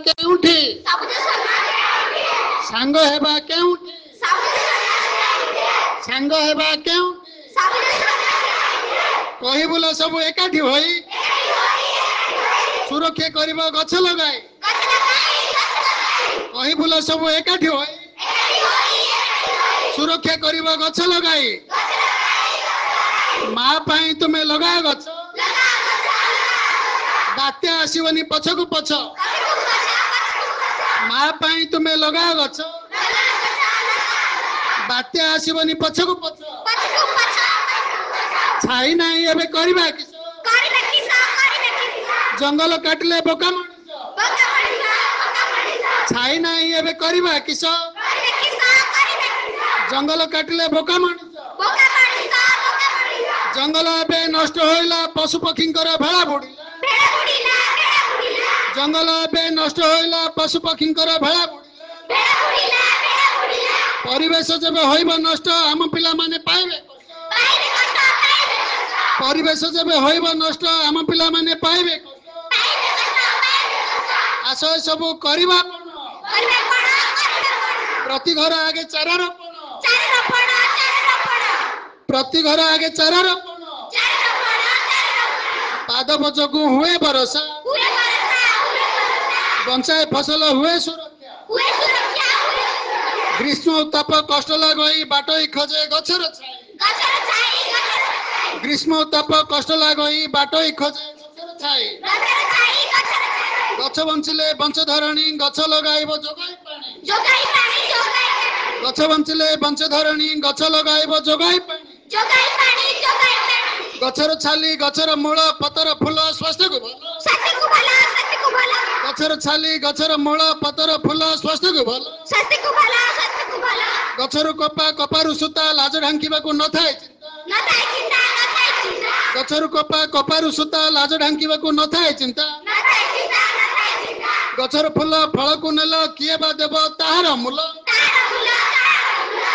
केउठी सांग हेबा केउठी सांग हेबा केउठी कहिबुला सब एकाठी होई सुरक्षा करिबो गछ लगाई कहिबुला सब एकाठी होई सुरक्षा करिबो गछ लगाई माँ पाई तुम्हें लगा गछ बात्या आसीबनी पछकु पछ माँ पाई तुम्हें लगा गछ बात्या आसीबनी पछकु पछ छाई नाही एबे करबा किस जंगल काटले बोका मଣିଷ छाई नाही एबे करबा किस जंगल काटले बोका मଣିଷ जंगल एबे नष्ट होइला पशु पक्षींकर भेड़ा बुड़िला जंगल एबे नष्ट होइला पशु पक्षींकर भेड़ा बुड़िला परिवेश जब होइबो नष्ट हम पिला माने पाइबे परिवेश जब होइबो नष्ट हम पिला माने पाइबे आशय सब करिबा प्रति घर आगे चारा रोपण प्रति घर आगे चारा रोपण पाद पछकु हुए भरोसा बंचाए फसल हुए सुरक्षा ग्रीष्म ताप कष्ट लगई बाटई खोजे गछर छाई ग्रीष्म ताप कष्ट लगई बाटई खोजे गछर छाई गछ बंचिले बंच धरणी गछ लगाइबो जोगाई पानी गछ बंचिले बंच धरणी गछ लगाइबो जोगाई पानी गछर छाली गछर मूल पतर फूल स्वास्थ्य को भलो गछर छाली गछर मूल पतर फूल स्वास्थ्य को भलो गछर कपा कपारु सुता लाज ढांकीबा को न थाए चिंता गछर कपा कपारु सुता लाज ढांकीबा को न थाए चिंता गछर फूल फल को नेल किए बा देब ताहार मूल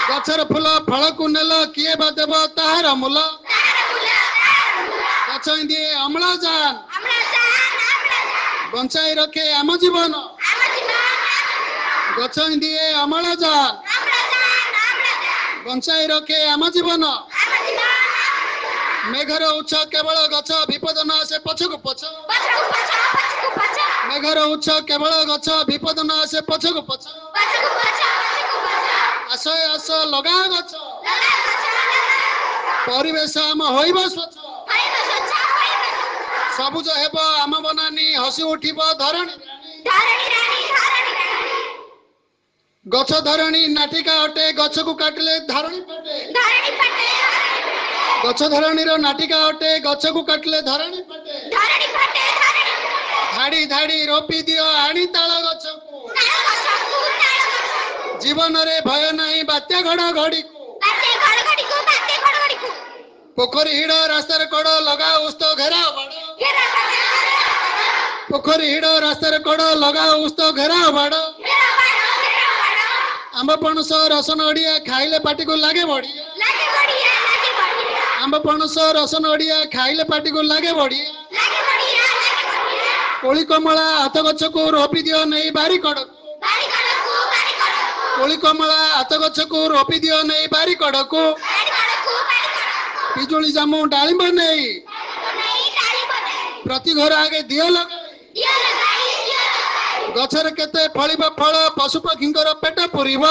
गछर फूल फल को नेल किए बा देब ताहार मूल गछ दिए अम्लजान बंचाई रखे आम जीवन गछ दिए अम्लजान बंचाई रखे आम जीवन मेघर उच्च केवल गछ विपद न आसे पछकु पछ मेघर उच्च केवल गछ विपद न आसे पछकु पछ आस आस लगा गछ परिवेश आम होइबो स्वच्छ सबुज हेब आम बनानी हसी उठिब धरणी गछ धरणी नाटिका अटे गछ को काटले धरणी पटे गछ धरणी रो नाटिका अटे गछ को काटले धरणी पटे धाड़ी धाड़ी रोपी दियो आनी ताल गछ को जीवन रे भय नहीं बात्या घड़घड़ी को पोखरी हिड़ रास्तार कड़ लगा उस्तो घेरा बाड़ पोखरी हिड़ रास्तार कड़ लगा उस्तो घेरा बाड़ आंब पणस रसन ओडिया खाइले पाटी को लागे बढ़िया आंब पणस रसन ओडिया खाइले पाटी को लागे बढ़िया कोली कमला हाथ गछ को रोपी दियो नहीं बारी कड़ कोली कमला हाथ गछ को रोपी दियो नहीं बारी कड़ को पिजुली जामु डालिंब नहीं प्रति घर आगे दियो लगाई गछर केते फलिब फल पशु पक्षींकर पेट पुरिब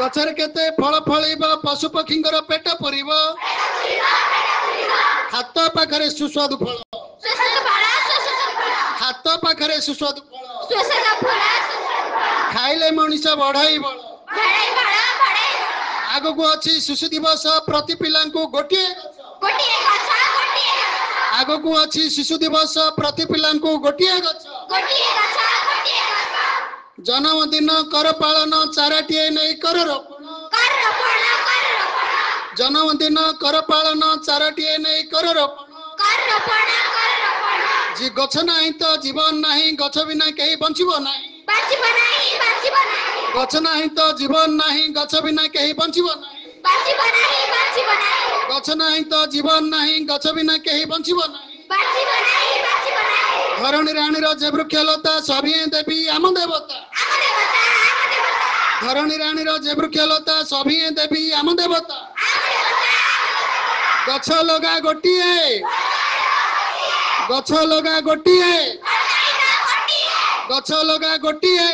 गछर केते फल फलिब पशु पक्षींकर पेट पुरिब हाथ पाखरे सुस्वादु फल हाथ पाखरे सुस्वादु फल खाइले मनीष बढ़ाई बल आगो को अच्छी शिशु दिवस प्रति पिला गोटे आगो को अच्छी शिशु दिवस प्रति पिला गोटे जन्मदिन कर पालन चाराटीए नहीं कर रोपण जन्मदिन कर पालन चाराटीए नहीं कर रोपण जी गछ नहीं तो जीवन नहीं गछ बिना कहीं बंचिबो नहीं गछ नहीं तो जीवन नहीं गछ बिना कहीं बंचिबो नहीं गछ नहीं तो जीवन नहीं गछ बिना कहीं बंचिबो नहीं धरणी राणी जे वृक्षलता सभी देवी आम देवता धरणी राणी जे वृक्षलता सभी देवी आम देवता गछ लगा गोटिए गछ लगा गोटिए गछ लगा गोटिए